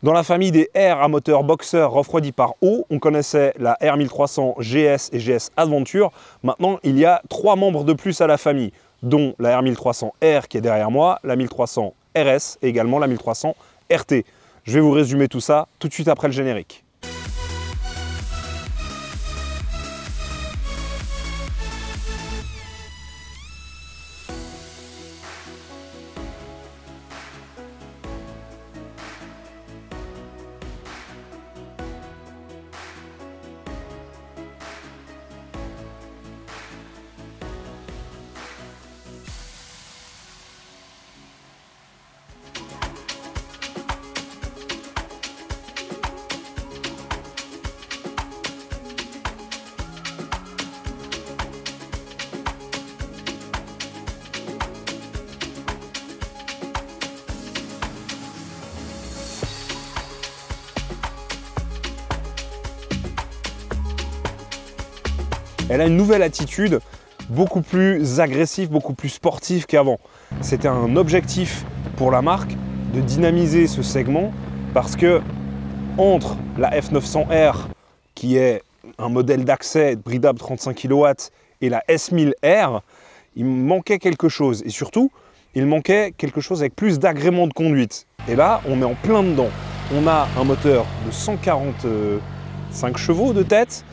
Dans la famille des R à moteur Boxer refroidi par eau, on connaissait la R1300 GS et GS Adventure. Maintenant, il y a 3 membres de plus à la famille, dont la R1300R qui est derrière moi, la 1300 RS et également la 1300 RT. Je vais vous résumer tout ça tout de suite après le générique. Elle a une nouvelle attitude, beaucoup plus agressive, beaucoup plus sportive qu'avant. C'était un objectif pour la marque de dynamiser ce segment parce que entre la F900R, qui est un modèle d'accès bridable 35 kW, et la S1000R, il manquait quelque chose. Et surtout, il manquait quelque chose avec plus d'agrément de conduite. Et là, on est en plein dedans. On a un moteur de 145 chevaux de tête,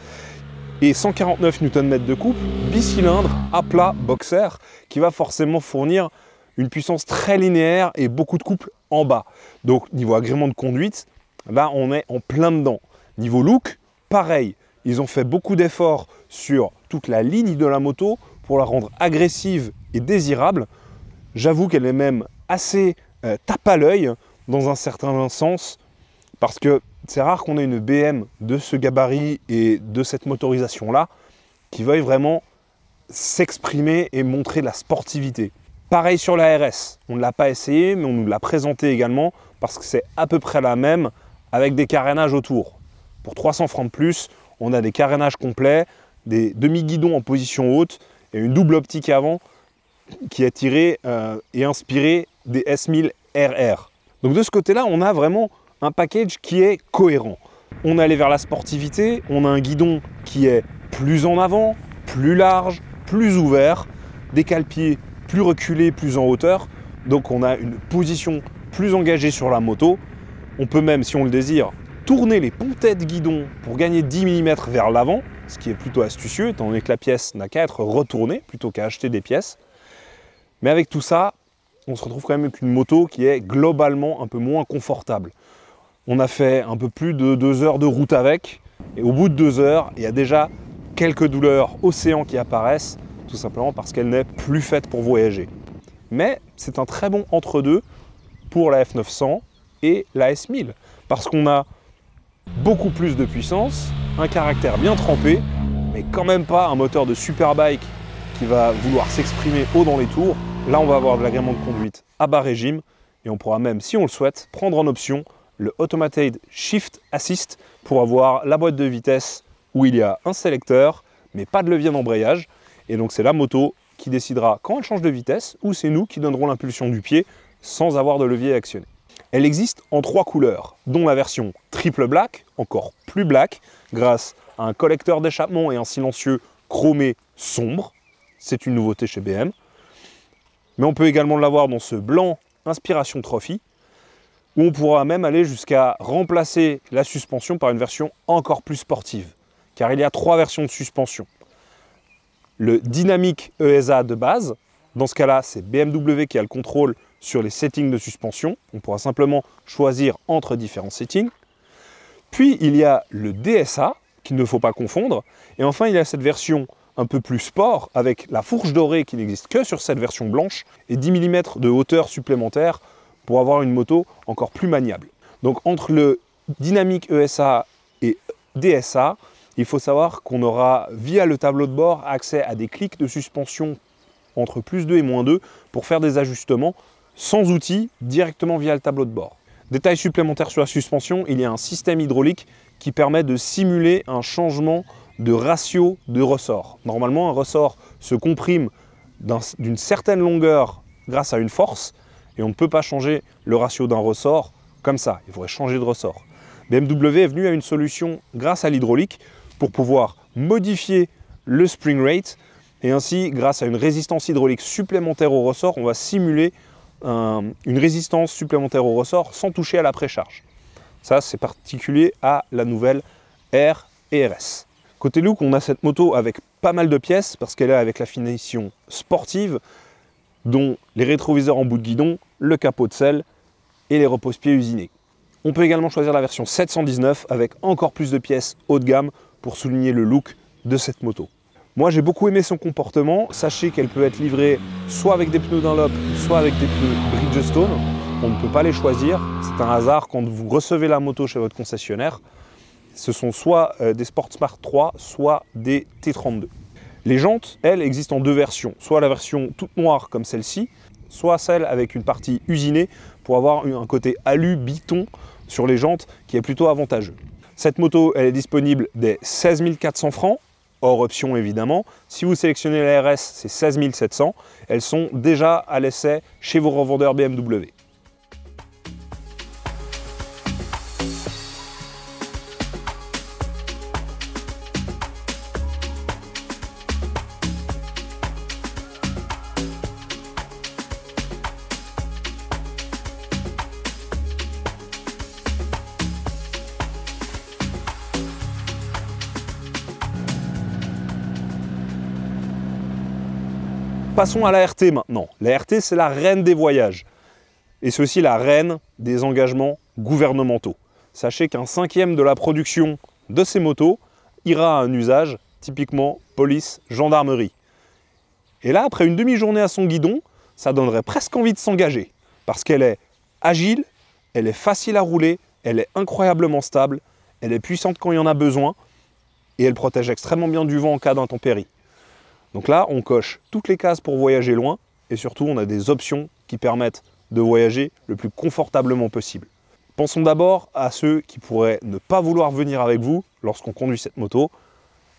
et 149 Nm de couple, bicylindre, à plat, boxer, qui va forcément fournir une puissance très linéaire et beaucoup de couple en bas. Donc niveau agrément de conduite, là on est en plein dedans. Niveau look, pareil, ils ont fait beaucoup d'efforts sur toute la ligne de la moto pour la rendre agressive et désirable. J'avoue qu'elle est même assez tape à l'œil dans un certain sens, parce que c'est rare qu'on ait une BM de ce gabarit et de cette motorisation-là qui veuille vraiment s'exprimer et montrer de la sportivité. Pareil sur la RS, on ne l'a pas essayé, mais on nous l'a présenté également parce que c'est à peu près la même avec des carénages autour. Pour 300 francs de plus, on a des carénages complets, des demi-guidons en position haute et une double optique avant qui est tirée et inspirée des S1000 RR. Donc de ce côté-là, on a vraiment un package qui est cohérent. On est allé vers la sportivité, on a un guidon qui est plus en avant, plus large, plus ouvert, des cale-pieds plus reculés, plus en hauteur. Donc on a une position plus engagée sur la moto. On peut même, si on le désire, tourner les pontets de guidon pour gagner 10 mm vers l'avant, ce qui est plutôt astucieux, étant donné que la pièce n'a qu'à être retournée plutôt qu'à acheter des pièces. Mais avec tout ça, on se retrouve quand même avec une moto qui est globalement un peu moins confortable. On a fait un peu plus de 2 heures de route avec, et au bout de 2 heures, il y a déjà quelques douleurs océan qui apparaissent, tout simplement parce qu'elle n'est plus faite pour voyager. Mais c'est un très bon entre-deux pour la F900 et la S1000, parce qu'on a beaucoup plus de puissance, un caractère bien trempé, mais quand même pas un moteur de superbike qui va vouloir s'exprimer haut dans les tours. Là, on va avoir de l'agrément de conduite à bas régime, et on pourra même, si on le souhaite, prendre en option le Automated Shift Assist pour avoir la boîte de vitesse où il y a un sélecteur, mais pas de levier d'embrayage. Et donc c'est la moto qui décidera quand elle change de vitesse, ou c'est nous qui donnerons l'impulsion du pied sans avoir de levier actionné. Elle existe en 3 couleurs, dont la version triple black, encore plus black, grâce à un collecteur d'échappement et un silencieux chromé sombre. C'est une nouveauté chez BM. Mais on peut également l'avoir dans ce blanc Inspiration Trophy, où on pourra même aller jusqu'à remplacer la suspension par une version encore plus sportive. Car il y a 3 versions de suspension. Le Dynamic ESA de base, dans ce cas-là, c'est BMW qui a le contrôle sur les settings de suspension. On pourra simplement choisir entre différents settings. Puis il y a le DSA, qu'il ne faut pas confondre. Et enfin, il y a cette version un peu plus sport, avec la fourche dorée qui n'existe que sur cette version blanche, et 10 mm de hauteur supplémentaire pour avoir une moto encore plus maniable. Donc entre le Dynamic ESA et DSA, il faut savoir qu'on aura via le tableau de bord accès à des clics de suspension entre plus 2 et moins 2 pour faire des ajustements sans outils directement via le tableau de bord. Détail supplémentaire sur la suspension, il y a un système hydraulique qui permet de simuler un changement de ratio de ressort. Normalement, un ressort se comprime d'une certaine longueur grâce à une force, et on ne peut pas changer le ratio d'un ressort comme ça, il faudrait changer de ressort. BMW est venu à une solution grâce à l'hydraulique pour pouvoir modifier le spring rate et ainsi, grâce à une résistance hydraulique supplémentaire au ressort, on va simuler une résistance supplémentaire au ressort sans toucher à la précharge. Ça, c'est particulier à la nouvelle R et RS. Côté look, on a cette moto avec pas mal de pièces parce qu'elle est avec la finition sportive, dont les rétroviseurs en bout de guidon, le capot de selle et les repose-pieds usinés. On peut également choisir la version 719 avec encore plus de pièces haut de gamme pour souligner le look de cette moto. Moi, j'ai beaucoup aimé son comportement. Sachez qu'elle peut être livrée soit avec des pneus Dunlop, soit avec des pneus Bridgestone. On ne peut pas les choisir. C'est un hasard quand vous recevez la moto chez votre concessionnaire. Ce sont soit des Sportsmart 3, soit des T32. Les jantes, elles, existent en deux versions. Soit la version toute noire comme celle-ci, soit celle avec une partie usinée pour avoir un côté alu biton sur les jantes qui est plutôt avantageux. Cette moto, elle est disponible dès 16 400 francs, hors option évidemment. Si vous sélectionnez la RS, c'est 16 700. Elles sont déjà à l'essai chez vos revendeurs BMW. Passons à la RT maintenant. La RT, c'est la reine des voyages. Et c'est aussi la reine des engagements gouvernementaux. Sachez qu'un cinquième de la production de ces motos ira à un usage, typiquement police, gendarmerie. Et là, après une demi-journée à son guidon, ça donnerait presque envie de s'engager. Parce qu'elle est agile, elle est facile à rouler, elle est incroyablement stable, elle est puissante quand il y en a besoin, et elle protège extrêmement bien du vent en cas d'intempérie. Donc là, on coche toutes les cases pour voyager loin et surtout, on a des options qui permettent de voyager le plus confortablement possible. Pensons d'abord à ceux qui pourraient ne pas vouloir venir avec vous lorsqu'on conduit cette moto,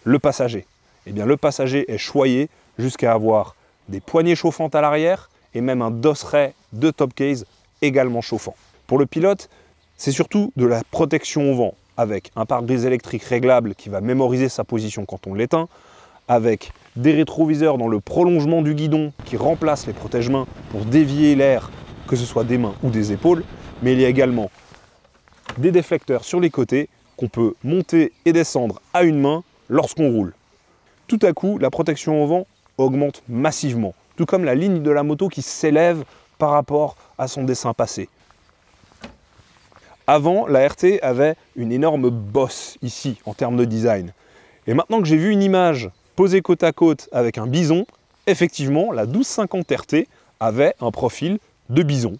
le passager. Eh bien, le passager est choyé jusqu'à avoir des poignées chauffantes à l'arrière et même un dosseret de top case également chauffant. Pour le pilote, c'est surtout de la protection au vent avec un pare-brise électrique réglable qui va mémoriser sa position quand on l'éteint, avec des rétroviseurs dans le prolongement du guidon qui remplacent les protège-mains pour dévier l'air, que ce soit des mains ou des épaules, mais il y a également des déflecteurs sur les côtés qu'on peut monter et descendre à une main lorsqu'on roule. Tout à coup, la protection au vent augmente massivement, tout comme la ligne de la moto qui s'élève par rapport à son dessin passé. Avant, la RT avait une énorme bosse ici en termes de design. Et maintenant que j'ai vu une image posée côte à côte avec un bison, effectivement, la 1250 RT avait un profil de bison.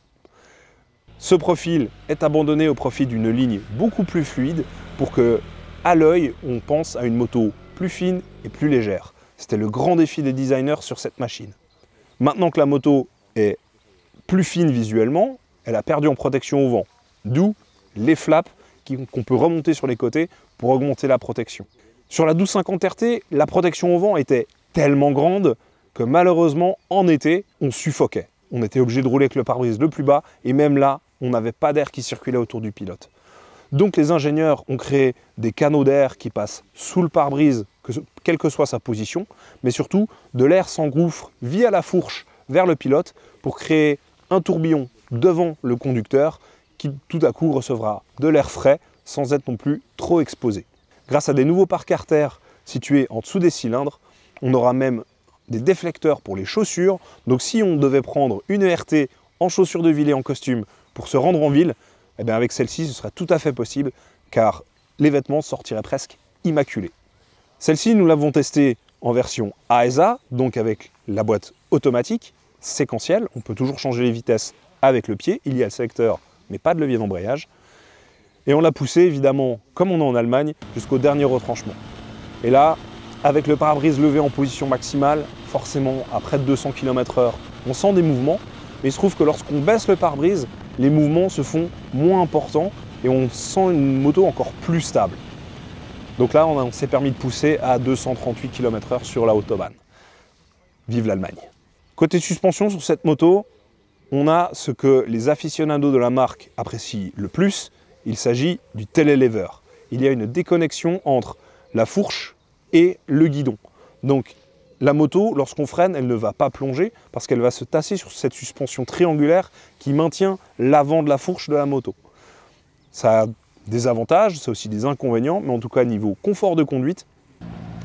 Ce profil est abandonné au profit d'une ligne beaucoup plus fluide pour que, à l'œil, on pense à une moto plus fine et plus légère. C'était le grand défi des designers sur cette machine. Maintenant que la moto est plus fine visuellement, elle a perdu en protection au vent, d'où les flaps qu'on peut remonter sur les côtés pour augmenter la protection. Sur la 1250 RT, la protection au vent était tellement grande que malheureusement, en été, on suffoquait. On était obligé de rouler avec le pare-brise le plus bas et même là, on n'avait pas d'air qui circulait autour du pilote. Donc les ingénieurs ont créé des canaux d'air qui passent sous le pare-brise, quelle que soit sa position, mais surtout de l'air s'engouffre via la fourche vers le pilote pour créer un tourbillon devant le conducteur qui tout à coup recevra de l'air frais sans être non plus trop exposé. Grâce à des nouveaux parcs-artères situés en dessous des cylindres, on aura même des déflecteurs pour les chaussures. Donc si on devait prendre une RT en chaussures de ville et en costume pour se rendre en ville, eh bien avec celle-ci, ce serait tout à fait possible car les vêtements sortiraient presque immaculés. Celle-ci, nous l'avons testée en version AESA, donc avec la boîte automatique, séquentielle. On peut toujours changer les vitesses avec le pied. Il y a le sélecteur, mais pas de levier d'embrayage. Et on l'a poussé évidemment, comme on est en Allemagne, jusqu'au dernier retranchement. Et là, avec le pare-brise levé en position maximale, forcément à près de 200 km/h, on sent des mouvements. Mais il se trouve que lorsqu'on baisse le pare-brise, les mouvements se font moins importants et on sent une moto encore plus stable. Donc là, on s'est permis de pousser à 238 km/h sur la autobahn. Vive l'Allemagne! Côté suspension sur cette moto, on a ce que les aficionados de la marque apprécient le plus, il s'agit du télélever. Il y a une déconnexion entre la fourche et le guidon. Donc la moto, lorsqu'on freine, elle ne va pas plonger parce qu'elle va se tasser sur cette suspension triangulaire qui maintient l'avant de la fourche de la moto. Ça a des avantages, ça a aussi des inconvénients, mais en tout cas niveau confort de conduite,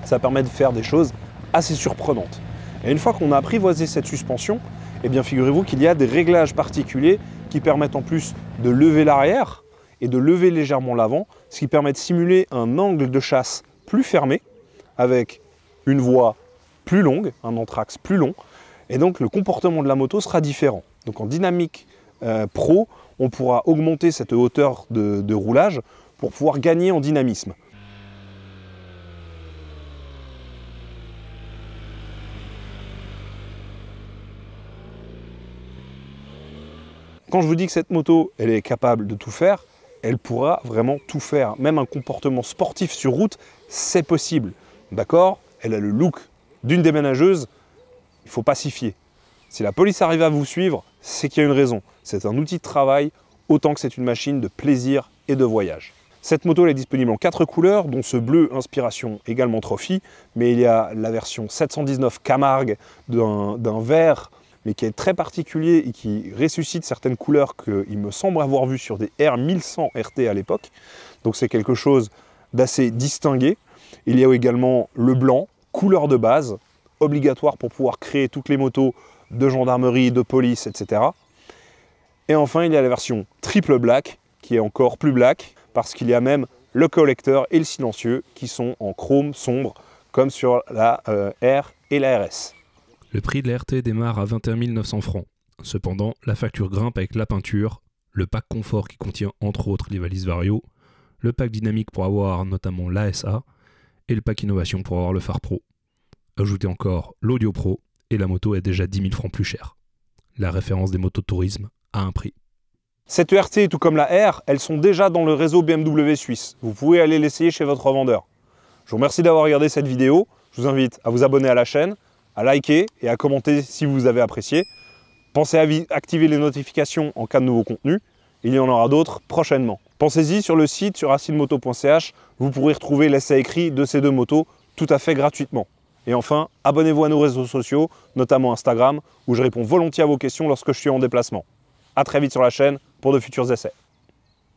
ça permet de faire des choses assez surprenantes. Et une fois qu'on a apprivoisé cette suspension, eh bien figurez-vous qu'il y a des réglages particuliers qui permettent en plus de lever l'arrière et de lever légèrement l'avant, ce qui permet de simuler un angle de chasse plus fermé, avec une voie plus longue, un entraxe plus long, et donc le comportement de la moto sera différent. Donc en dynamique pro, on pourra augmenter cette hauteur de roulage pour pouvoir gagner en dynamisme. Quand je vous dis que cette moto, elle est capable de tout faire, elle pourra vraiment tout faire. Même un comportement sportif sur route, c'est possible. D'accord? Elle a le look d'une déménageuse, il ne faut pas s'y fier. Si la police arrive à vous suivre, c'est qu'il y a une raison. C'est un outil de travail, autant que c'est une machine de plaisir et de voyage. Cette moto elle est disponible en 4 couleurs, dont ce bleu inspiration également Trophy, mais il y a la version 719 Camargue d'un vert, mais qui est très particulier et qui ressuscite certaines couleurs qu'il me semble avoir vues sur des R1100 RT à l'époque. Donc c'est quelque chose d'assez distingué. Il y a également le blanc, couleur de base, obligatoire pour pouvoir créer toutes les motos de gendarmerie, de police, etc. Et enfin, il y a la version triple black, qui est encore plus black, parce qu'il y a même le collecteur et le silencieux qui sont en chrome sombre, comme sur la R et la RS. Le prix de la RT démarre à 21 900 francs. Cependant, la facture grimpe avec la peinture, le pack confort qui contient entre autres les valises Vario, le pack dynamique pour avoir notamment l'ASA et le pack innovation pour avoir le phare pro. Ajoutez encore l'audio pro et la moto est déjà 10 000 francs plus chère. La référence des motos de tourisme a un prix. Cette RT, tout comme la R, elles sont déjà dans le réseau BMW suisse. Vous pouvez aller l'essayer chez votre revendeur. Je vous remercie d'avoir regardé cette vidéo. Je vous invite à vous abonner à la chaîne, à liker et à commenter si vous avez apprécié. Pensez à activer les notifications en cas de nouveaux contenus. Il y en aura d'autres prochainement. Pensez-y, sur le site, sur acilemoto.ch, vous pourrez retrouver l'essai écrit de ces deux motos tout à fait gratuitement. Et enfin, abonnez-vous à nos réseaux sociaux, notamment Instagram, où je réponds volontiers à vos questions lorsque je suis en déplacement. A très vite sur la chaîne pour de futurs essais.